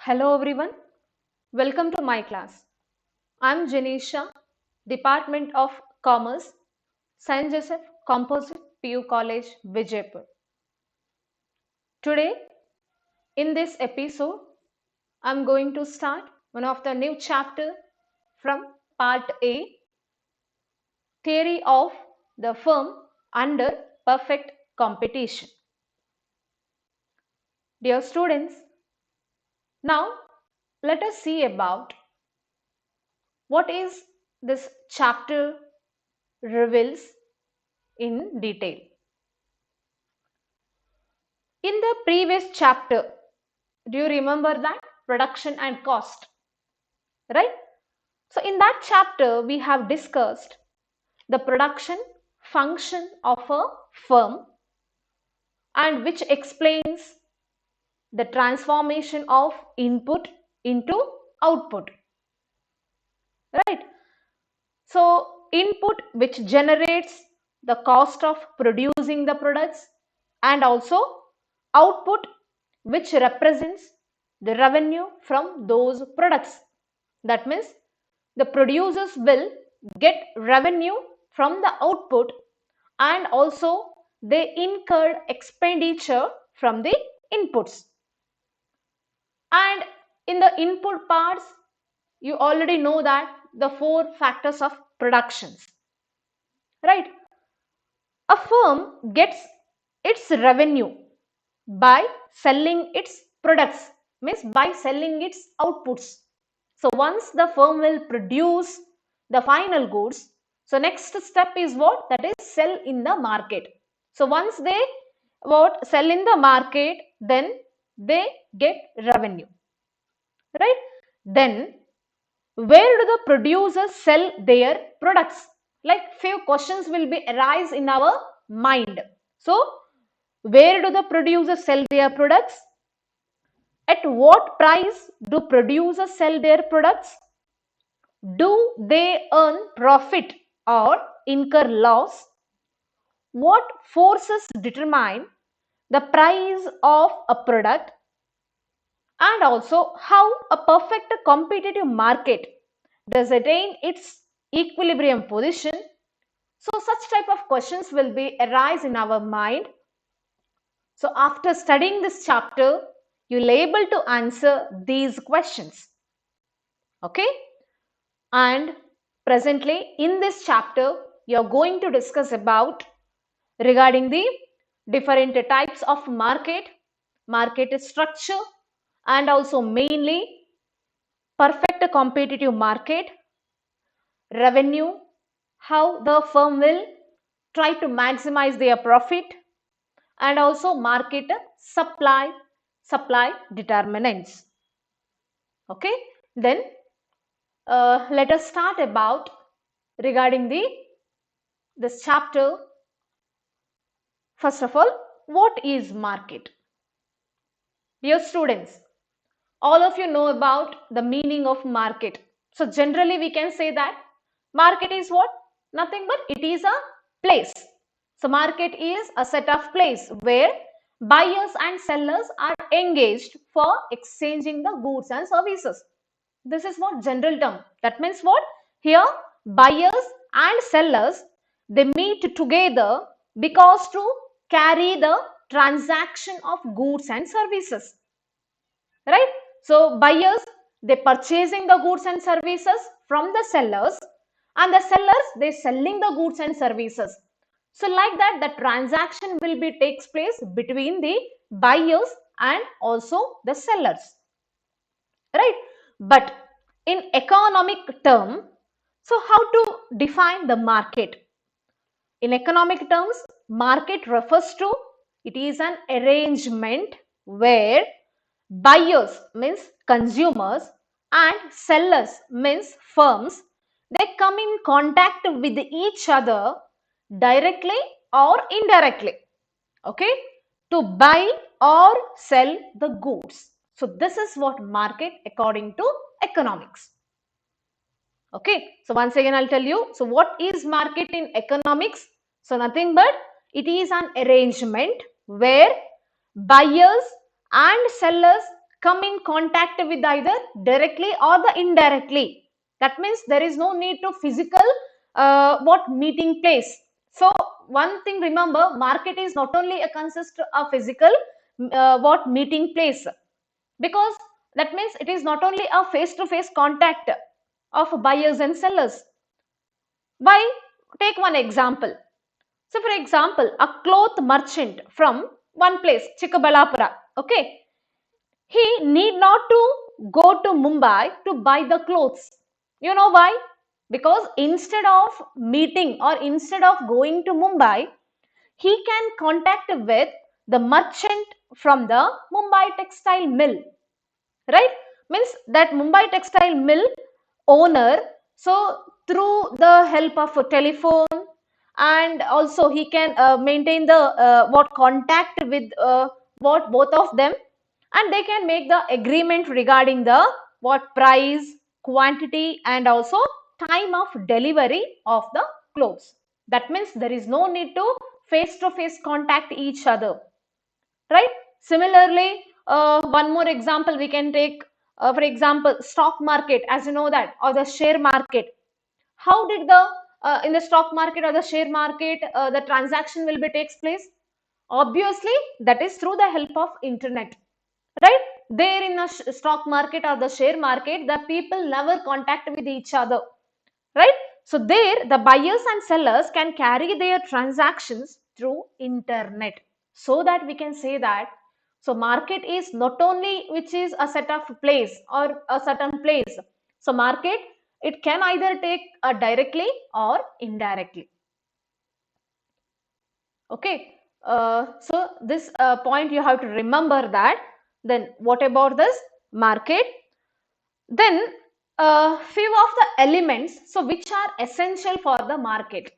Hello everyone, welcome to my class. I'm Janisha, Department of Commerce, St. Joseph Composite PU College, Vijaypur. Today, in this episode, I'm going to start one of the new chapter from Part A, Theory of the Firm under Perfect Competition. Dear students, now let us see about what is this chapter reveals in detail. In the previous chapter, do you remember that? Production and cost, right? So, in that chapter, we have discussed the production function of a firm and which explains the transformation of input into output, right? So, input which generates the cost of producing the products and also output which represents the revenue from those products. That means the producers will get revenue from the output and also they incurred expenditure from the inputs. And in the input parts, you already know that the four factors of productions, right? A firm gets its revenue by selling its products, means by selling its outputs. So once the firm will produce the final goods, so next step is what? That is sell in the market. So once they sell in the market, then they get revenue, right? Then where do the producers sell their products? Like few questions will be arise in our mind. So where do the producers sell their products? At what price do producers sell their products? Do they earn profit or incur loss? What forces determine the price of a product? And also how a perfect competitive market does attain its equilibrium position. So such type of questions will be arise in our mind. So after studying this chapter, you'll able to answer these questions. Okay? And presently in this chapter, you're going to discuss about regarding the different types of market structure, and also mainly perfect competitive market, revenue, how the firm will try to maximize their profit, and also market supply determinants. Okay, then let us start about regarding this chapter. First of all, what is market? Dear students, all of you know about the meaning of market. So generally we can say that market is what? Nothing but it is a place. So market is a set of place where buyers and sellers are engaged for exchanging the goods and services. This is what general term. That means what? Here buyers and sellers, they meet together because to carry the transaction of goods and services, right? So buyers, they purchasing the goods and services from the sellers, and the sellers, they selling the goods and services. So like that, the transaction will be takes place between the buyers and also the sellers, right? But in economic term, so how to define the market? In economic terms, market refers to, it is an arrangement where buyers means consumers and sellers means firms, they come in contact with each other directly or indirectly, okay, to buy or sell the goods. So this is what market according to economics. Okay, so once again I'll tell you, so what is market in economics? So nothing but it is an arrangement where buyers and sellers come in contact with either directly or the indirectly. That means there is no need to physical meeting place. So one thing remember, market is not only a consist of physical meeting place, because that means it is not only a face to face contact of buyers and sellers. Why? Take one example. So for example, a cloth merchant from one place, Chikkabalapura, okay, he need not to go to Mumbai to buy the clothes. You know why? Because instead of meeting or instead of going to Mumbai, he can contact with the merchant from the Mumbai textile mill, right? Means that Mumbai textile mill owner, so through the help of a telephone, and also he can maintain the what contact with what both of them, and they can make the agreement regarding the what price, quantity, and also time of delivery of the clothes. That means there is no need to face contact each other, right? Similarly, one more example we can take, for example, stock market, as you know that, or the share market. How did the in the stock market or the share market the transaction will be takes place? Obviously, that is through the help of internet, right? There in the stock market or the share market, the people never contact with each other, right? So there the buyers and sellers can carry their transactions through internet. So that we can say that, so market is not only which is a set of place or a certain place. So market, it can either take directly or indirectly. Okay, so this point you have to remember that. Then what about this market? Then few of the elements, so which are essential for the market.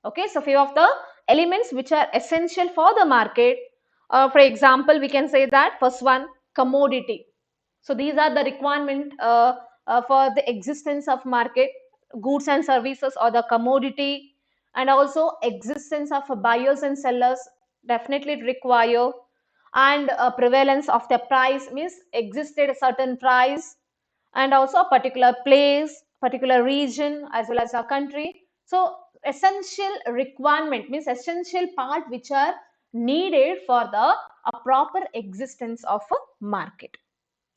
Okay, so few of the elements which are essential for the market. For example, we can say that first one, commodity. So these are the requirement for the existence of market. Goods and services or the commodity, and also existence of buyers and sellers definitely it require, and prevalence of the price means existed a certain price, and also a particular place, particular region, as well as a country. So essential requirement means essential part which are needed for the proper existence of a market.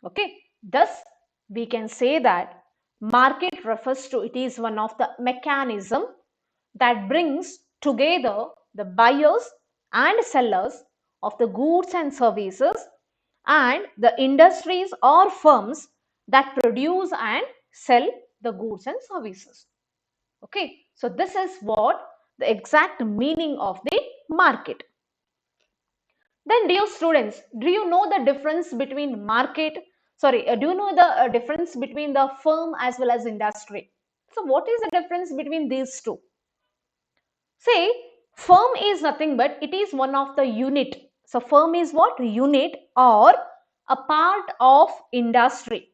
Okay, thus we can say that market refers to, it is one of the mechanism that brings together the buyers and sellers of the goods and services, and the industries or firms that produce and sell the goods and services. Okay, so this is what the exact meaning of the market. Then dear students, do you know the difference between market, do you know the difference between the firm as well as industry? So what is the difference between these two? Say, firm is nothing but it is one of the unit. So firm is what? Unit or a part of industry.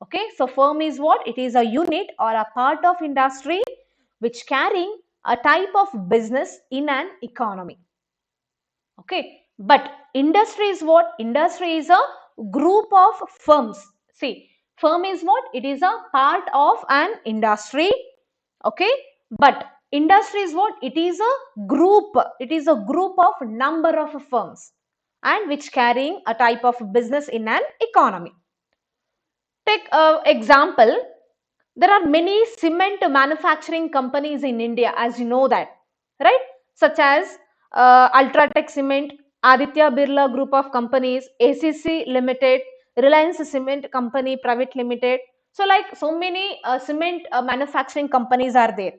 Okay, so firm is what? It is a unit or a part of industry which carrying a type of business in an economy. Okay, but industry is what? Industry is a group of firms. See, firm is what? It is a part of an industry. Okay, but industry is what? It is a group. It is a group of number of firms and which carrying a type of business in an economy. Take example, there are many cement manufacturing companies in India, as you know that, right? Such as Ultratech Cement, Aditya Birla Group of Companies, ACC Limited, Reliance Cement Company Private Limited. So like so many cement manufacturing companies are there,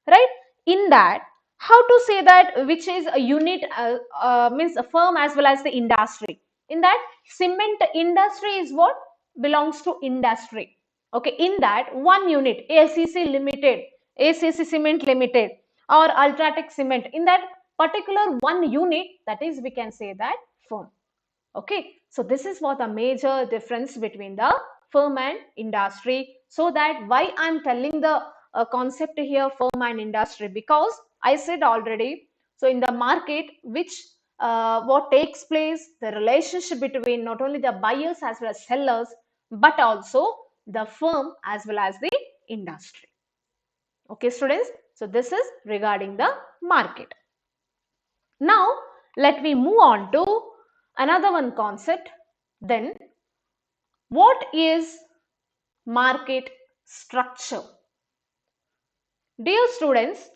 right? In that, how to say that which is a unit means a firm as well as the industry. In that, cement industry is what belongs to industry. Okay, in that one unit, ACC Limited, ACC Cement Limited, or Ultratech Cement, in that particular one unit, that is we can say that firm. Okay, so this is what the major difference between the firm and industry. So that why I'm telling the concept here firm and industry, because I said already, so in the market which what takes place, the relationship between not only the buyers as well as sellers, but also the firm as well as the industry. Okay, students, so this is regarding the market. Now, let me move on to another one concept. Then, what is market structure? Dear students,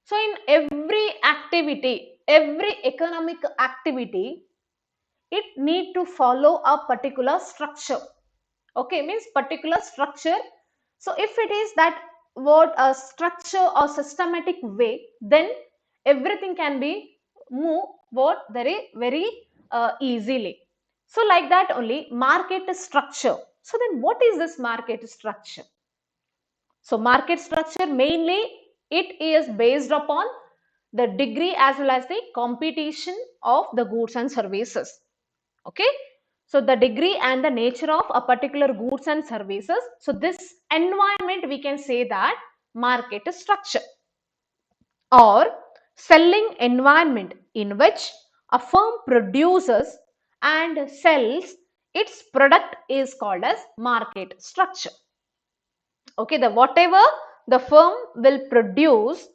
so in every activity, every economic activity, it need to follow a particular structure. Okay, means particular structure. So if it is that what a structure or systematic way, then everything can be move what very easily. So like that only market structure. So then what is this market structure? So market structure mainly it is based upon the degree as well as the competition of the goods and services. Okay, so the degree and the nature of a particular goods and services. So this environment we can say that market structure or selling environment in which a firm produces and sells its product is called as market structure. Okay, the whatever the firm will produce,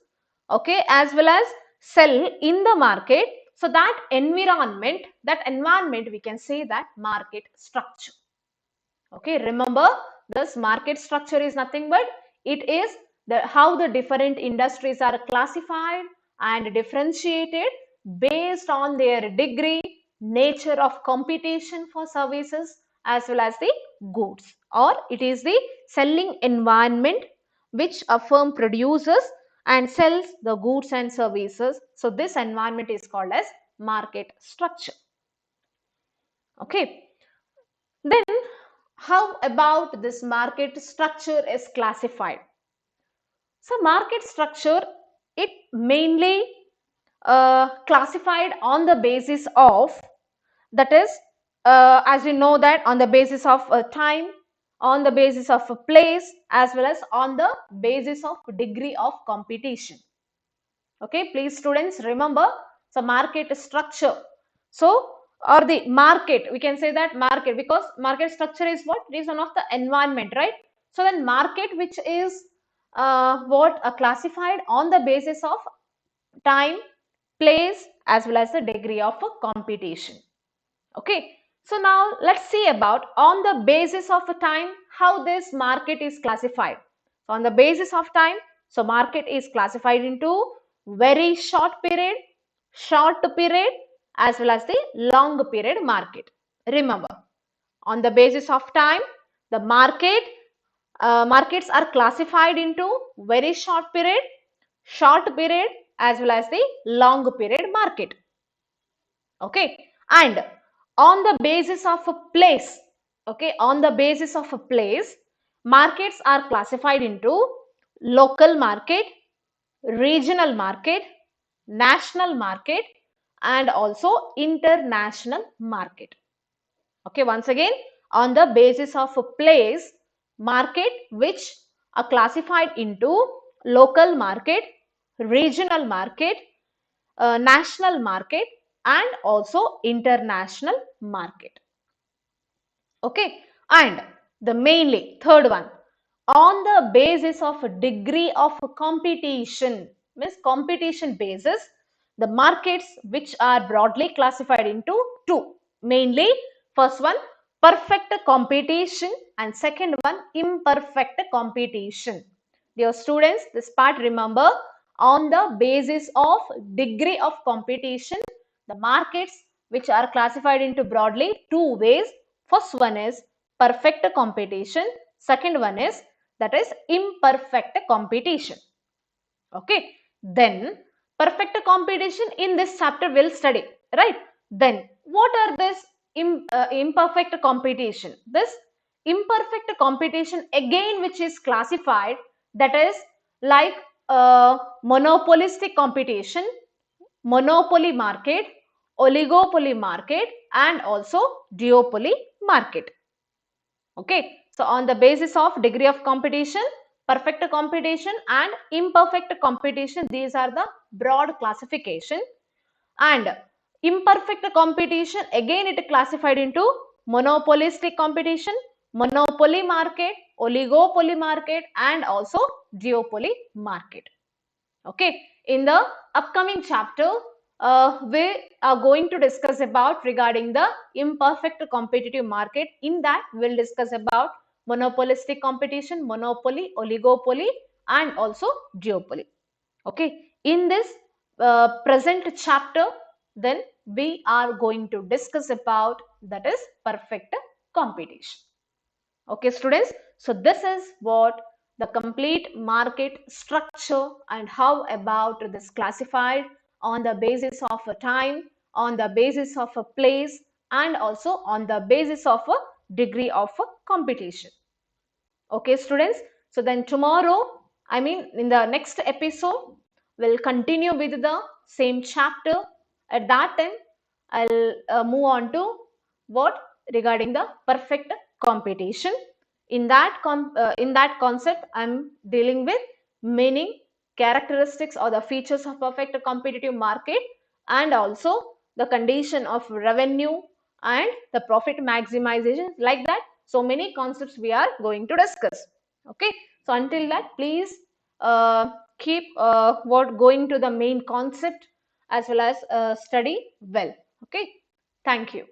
okay, as well as sell in the market, so that environment we can say that market structure. Okay, remember this market structure is nothing but it is the how the different industries are classified and differentiated based on their degree, nature of competition for services as well as the goods, or it is the selling environment which a firm produces and sells the goods and services. So this environment is called as market structure. Okay, then how about this market structure is classified? So market structure, it mainly classified on the basis of, that is, as we know that on the basis of time, on the basis of a place, as well as on the basis of degree of competition. Okay, please students remember, so market structure. So or the market, we can say that market, because market structure is what? It is one of the environment, right? So then market which is what classified on the basis of time, place, as well as the degree of competition. Okay, so now let's see about on the basis of a time how this market is classified. So on the basis of time, so market is classified into very short period as well as the long period market. Remember, on the basis of time, the markets are classified into very short period as well as the long period market. Okay, and on the basis of a place, okay, on the basis of a place, markets are classified into local market, regional market, national market, and also international market. Okay, once again, on the basis of a place, market which are classified into local market, regional market, national market, and also international market. Okay, and the mainly third one, on the basis of a degree of competition, means competition basis, the markets which are broadly classified into two, mainly first one perfect competition and second one imperfect competition. Dear students, this part remember, on the basis of degree of competition, the markets which are classified into broadly two ways. First one is perfect competition, second one is, that is, imperfect competition. Okay, then perfect competition in this chapter we'll study, right? Then what are this imperfect competition? This imperfect competition again which is classified, that is like monopolistic competition, monopoly market, oligopoly market, and also duopoly market. Okay, so on the basis of degree of competition, perfect competition and imperfect competition, these are the broad classification. And Imperfect competition, again it classified into monopolistic competition, monopoly market, oligopoly market, and also duopoly market. Okay, in the upcoming chapter, we are going to discuss about regarding the imperfect competitive market. In that, we'll discuss about monopolistic competition, monopoly, oligopoly, and also duopoly. Okay, in this present chapter, then we are going to discuss about that is perfect competition. Okay, students, so this is what the complete market structure and how about this classified on the basis of a time, on the basis of a place, and also on the basis of a degree of a competition. Okay, students, so then tomorrow, I mean in the next episode, we'll continue with the same chapter. At that time, I'll move on to what regarding the perfect competition. In that concept, I'm dealing with meaning, characteristics or the features of perfect competitive market, and also the condition of revenue and the profit maximization, like that. So many concepts we are going to discuss. Okay, so until that, please keep what going to the main concept as well as study well. Okay, thank you.